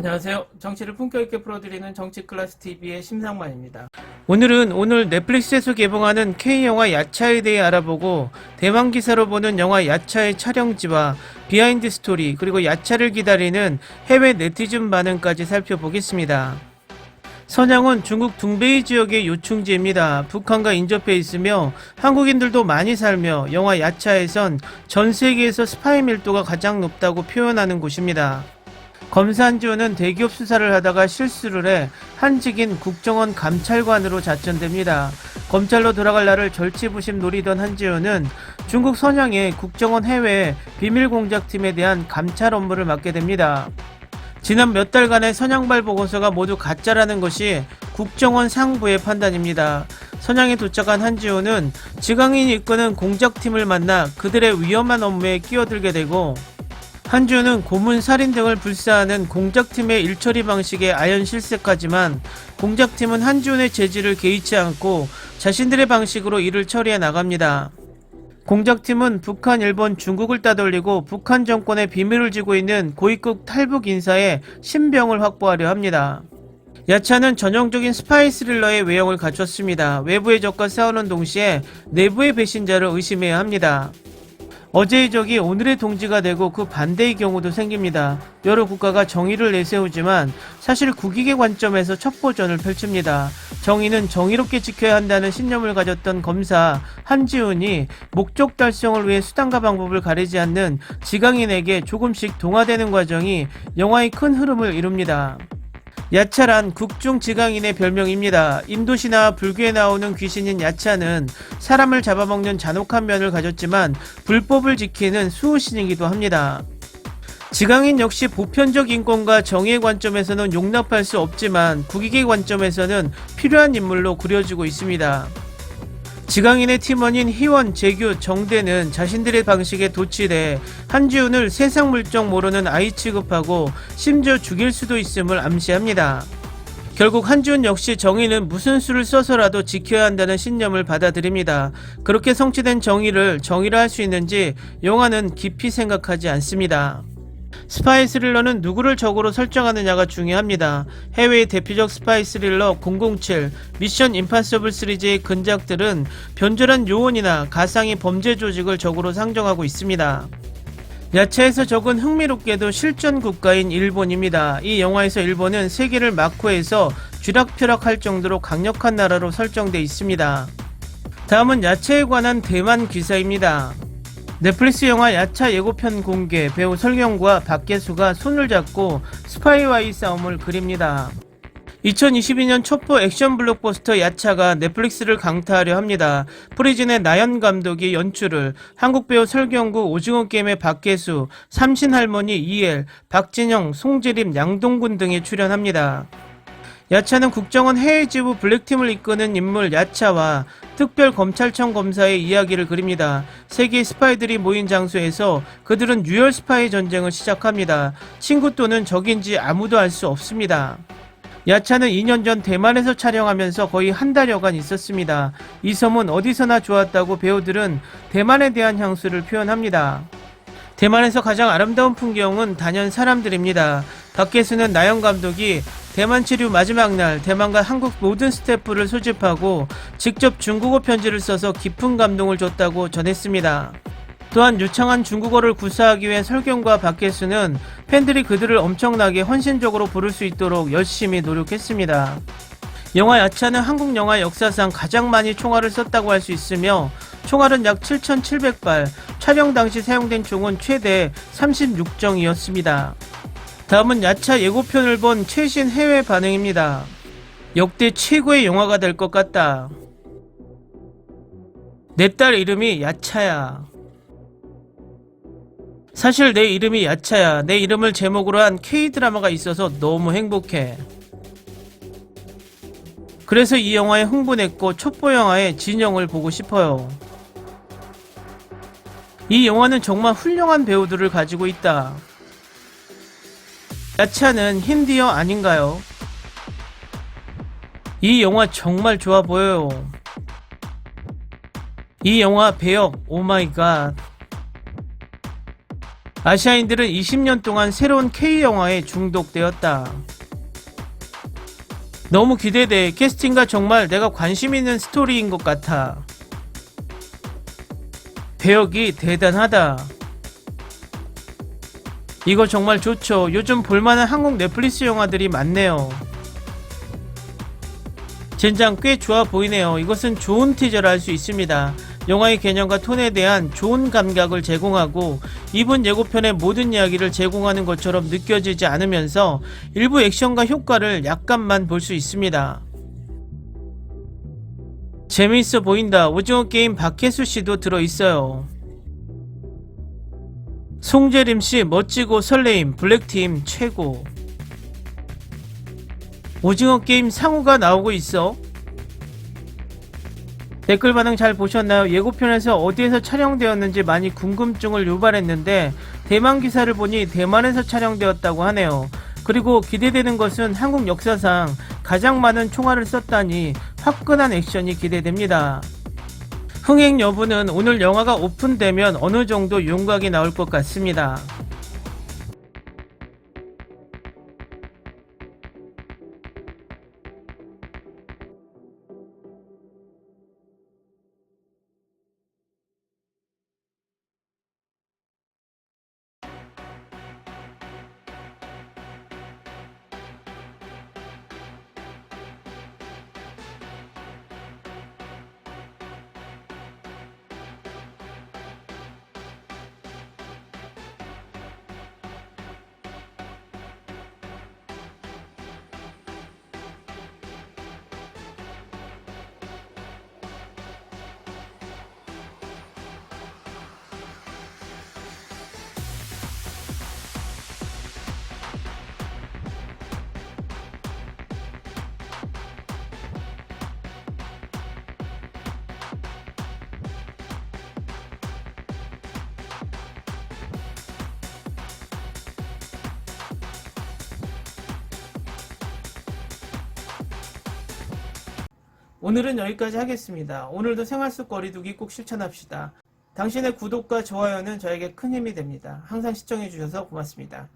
안녕하세요. 정치를 품격 있게 풀어드리는 정치클래스TV의 심상만입니다. 오늘 넷플릭스에서 개봉하는 K영화 야차에 대해 알아보고 대만 기사로 보는 영화 야차의 촬영지와 비하인드 스토리 그리고 야차를 기다리는 해외 네티즌 반응까지 살펴보겠습니다. 선양은 중국 둥베이 지역의 요충지입니다. 북한과 인접해 있으며 한국인들도 많이 살며 영화 야차에선 전 세계에서 스파이 밀도가 가장 높다고 표현하는 곳입니다. 검사 한지호는 대기업 수사를 하다가 실수를 해 한직인 국정원 감찰관으로 자천됩니다. 검찰로 돌아갈 날을 절치부심 노리던 한지호는 중국 선양의 국정원 해외 비밀공작팀에 대한 감찰 업무를 맡게 됩니다. 지난 몇 달간의 선양발 보고서가 모두 가짜라는 것이 국정원 상부의 판단입니다. 선양에 도착한 한지호는 지강인이 이끄는 공작팀을 만나 그들의 위험한 업무에 끼어들게 되고, 한지호는 고문, 살인 등을 불사하는 공작팀의 일처리 방식에 아연 실색하지만 공작팀은 한지호의 제지를 개의치 않고 자신들의 방식으로 일을 처리해 나갑니다. 공작팀은 북한, 일본, 중국을 따돌리고 북한 정권의 비밀을 쥐고 있는 고위급 탈북 인사의 신병을 확보하려 합니다. 야차는 전형적인 스파이 스릴러의 외형을 갖췄습니다. 외부의 적과 싸우는 동시에 내부의 배신자를 의심해야 합니다. 어제의 적이 오늘의 동지가 되고 그 반대의 경우도 생깁니다. 여러 국가가 정의를 내세우지만 사실 국익의 관점에서 첩보전을 펼칩니다. 정의는 정의롭게 지켜야 한다는 신념을 가졌던 검사 한지훈이 목적 달성을 위해 수단과 방법을 가리지 않는 지강인에게 조금씩 동화되는 과정이 영화의 큰 흐름을 이룹니다. 야차란 국중 지강인의 별명입니다. 인도 신화와 불교에 나오는 귀신인 야차는 사람을 잡아먹는 잔혹한 면을 가졌지만 불법을 지키는 수호신이기도 합니다. 지강인 역시 보편적 인권과 정의의 관점에서는 용납할 수 없지만 국익의 관점에서는 필요한 인물로 그려지고 있습니다. 지강인의 팀원인 희원, 재규, 정대는 자신들의 방식에 도취돼 한지훈을 세상 물정 모르는 아이 취급하고 심지어 죽일 수도 있음을 암시합니다. 결국 한지훈 역시 정의는 무슨 수를 써서라도 지켜야 한다는 신념을 받아들입니다. 그렇게 성취된 정의를 정의라 할 수 있는지 영화는 깊이 생각하지 않습니다. 스파이 스릴러는 누구를 적으로 설정하느냐가 중요합니다. 해외의 대표적 스파이 스릴러 007, 미션 임파서블 시리즈의 근작들은 변절한 요원이나 가상의 범죄 조직을 적으로 상정하고 있습니다. 야차에서 적은 흥미롭게도 실전 국가인 일본입니다. 이 영화에서 일본은 세계를 마쿠해서 쥐락펴락할 정도로 강력한 나라로 설정돼 있습니다. 다음은 야차에 관한 대만 기사입니다. 넷플릭스 영화 야차 예고편 공개, 배우 설경구와 박계수가 손을 잡고 스파이와의 싸움을 그립니다. 2022년 첩보 액션 블록버스터 야차가 넷플릭스를 강타하려 합니다. 프리즌의 나연 감독이 연출을, 한국 배우 설경구, 오징어 게임의 박계수, 삼신할머니 이엘, 박진영, 송재림, 양동근 등이 출연합니다. 야차는 국정원 해외지부 블랙팀을 이끄는 인물 야차와 특별검찰청 검사의 이야기를 그립니다. 세계 스파이들이 모인 장소에서 그들은 유혈 스파이 전쟁을 시작합니다. 친구 또는 적인지 아무도 알 수 없습니다. 야차는 2년 전 대만에서 촬영하면서 거의 한 달여간 있었습니다. 이 섬은 어디서나 좋았다고 배우들은 대만에 대한 향수를 표현합니다. 대만에서 가장 아름다운 풍경은 단연 사람들입니다. 박계수는 나연 감독이 대만 체류 마지막 날 대만과 한국 모든 스태프를 소집하고 직접 중국어 편지를 써서 깊은 감동을 줬다고 전했습니다. 또한 유창한 중국어를 구사하기 위해 설경과 박계수는 팬들이 그들을 엄청나게 헌신적으로 부를 수 있도록 열심히 노력했습니다. 영화 야차는 한국 영화 역사상 가장 많이 총알을 썼다고 할 수 있으며 총알은 약 7,700발, 촬영 당시 사용된 총은 최대 36정이었습니다. 다음은 야차 예고편을 본 최신 해외 반응입니다. 역대 최고의 영화가 될 것 같다. 내 딸 이름이 야차야. 사실 내 이름이 야차야. 내 이름을 제목으로 한 K드라마가 있어서 너무 행복해. 그래서 이 영화에 흥분했고 첩보 영화의 진영을 보고 싶어요. 이 영화는 정말 훌륭한 배우들을 가지고 있다. 야차는 힌디어 아닌가요? 이 영화 정말 좋아 보여요. 이 영화 배역 오마이갓. 아시아인들은 20년 동안 새로운 K영화에 중독되었다. 너무 기대돼. 캐스팅과 정말 내가 관심 있는 스토리인 것 같아. 배역이 대단하다. 이거 정말 좋죠. 요즘 볼만한 한국 넷플릭스 영화들이 많네요. 젠장 꽤 좋아 보이네요. 이것은 좋은 티저라 할 수 있습니다. 영화의 개념과 톤에 대한 좋은 감각을 제공하고 이번 예고편의 모든 이야기를 제공하는 것처럼 느껴지지 않으면서 일부 액션과 효과를 약간만 볼 수 있습니다. 재미있어 보인다. 오징어 게임 박혜수 씨도 들어있어요. 송재림 씨 멋지고 설레임. 블랙팀 최고. 오징어 게임 상우가 나오고 있어. 댓글 반응 잘 보셨나요? 예고편에서 어디에서 촬영되었는지 많이 궁금증을 유발했는데 대만 기사를 보니 대만에서 촬영되었다고 하네요. 그리고 기대되는 것은 한국 역사상 가장 많은 총알을 썼다니 화끈한 액션이 기대됩니다. 흥행 여부는 오늘 영화가 오픈되면 어느 정도 윤곽이 나올 것 같습니다. 오늘은 여기까지 하겠습니다. 오늘도 생활 속 거리두기 꼭 실천합시다. 당신의 구독과 좋아요는 저에게 큰 힘이 됩니다. 항상 시청해주셔서 고맙습니다.